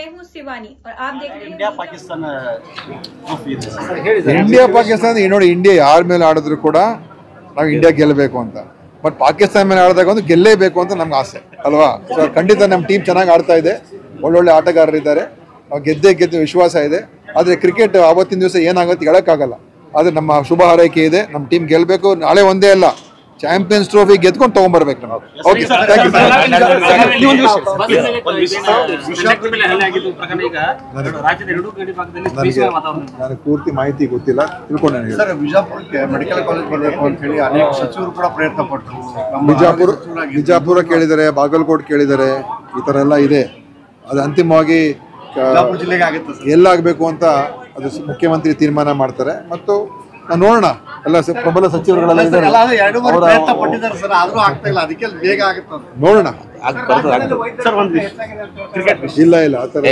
मैं हूँ शिवानी और आप देख रहे हैं इंडिया पाकिस्तान ಇಂಡಿಯಾ ಪಾಕಿಸ್ತಾನ ನೋಡಿ, ಇಂಡಿಯಾ ಯಾರ ಮೇಲೆ ಆಡಿದ್ರು ಕೂಡ ನಾವು ಇಂಡಿಯಾ ಗೆಲ್ಲಬೇಕು ಅಂತ, ಬಟ್ ಪಾಕಿಸ್ತಾನ ಮೇಲೆ ಆಡಿದಾಗ ಒಂದು ಗೆಲ್ಲೇಬೇಕು ಅಂತ ನಮ್ಗೆ ಆಸೆ ಅಲ್ವಾ. ಸೊ ಖಂಡಿತ ನಮ್ಮ ಟೀಮ್ ಚೆನ್ನಾಗಿ ಆಡ್ತಾ ಇದೆ, ಒಳ್ಳೊಳ್ಳೆ ಆಟಗಾರರಿದ್ದಾರೆ, ನಾವು ಗೆದ್ದೆ ವಿಶ್ವಾಸ ಇದೆ. ಆದರೆ ಕ್ರಿಕೆಟ್ ಆವತ್ತಿನ ದಿವಸ ಏನಾಗುತ್ತೆ ಹೇಳೋಕ್ಕಾಗಲ್ಲ. ಆದರೆ ನಮ್ಮ ಶುಭ ಹಾರೈಕೆ ಇದೆ, ನಮ್ಮ ಟೀಮ್ ಗೆಲ್ಲಬೇಕು. ನಾಳೆ ಒಂದೇ ಅಲ್ಲ, ಚಾಂಪಿಯನ್ಸ್ ಟ್ರೋಫಿ ಗೆದ್ಕೊಂಡು ತೊಗೊಂಬರ್ಬೇಕು ನಾವು. Okay, thank you. ನನಗೆ ಪೂರ್ತಿ ಮಾಹಿತಿ ಗೊತ್ತಿಲ್ಲ, ತಿಳ್ಕೊಂಡೆ. ಸರ್, ವಿಜಾಪುರಕ್ಕೆ ಮೆಡಿಕಲ್ ಕಾಲೇಜ್ ಬರಬೇಕು ಅಂತ ಹೇಳಿ ಅನೇಕ ಸಚಿವರು ಕೂಡ ಪ್ರಯತ್ನ ಪಟ್ಟರು. ಬಿಜಾಪುರ ಕೇಳಿದ್ದಾರೆ, ಬಾಗಲಕೋಟ್ ಕೇಳಿದ್ದಾರೆ, ಈ ಥರ ಎಲ್ಲ ಇದೆ. ಅದು ಅಂತಿಮವಾಗಿ ಜಿಲ್ಲೆಗೆ ಆಗುತ್ತೆ ಎಲ್ಲಾಗಬೇಕು ಅಂತ ಅದು ಮುಖ್ಯಮಂತ್ರಿ ತೀರ್ಮಾನ ಮಾಡ್ತಾರೆ. ಮತ್ತು ನಾವು ನೋಡೋಣ, ಎಲ್ಲ ಪ್ರಬಲ ಸಚಿವರುಗಳೆಲ್ಲ ಇದ್ದಾರೆ, ಪ್ರಯತ್ನ ಪಟ್ಟಿದ್ದಾರೆ ಸರ್, ಆದ್ರೂ ಆಗ್ತಾ ಇಲ್ಲ. ಅದಕ್ಕೆ ಬೇಗ ಆಗುತ್ತೆ ನೋಡೋಣ. ಸರ್, ಒಂದು ಇಲ್ಲ ಆ ಥರ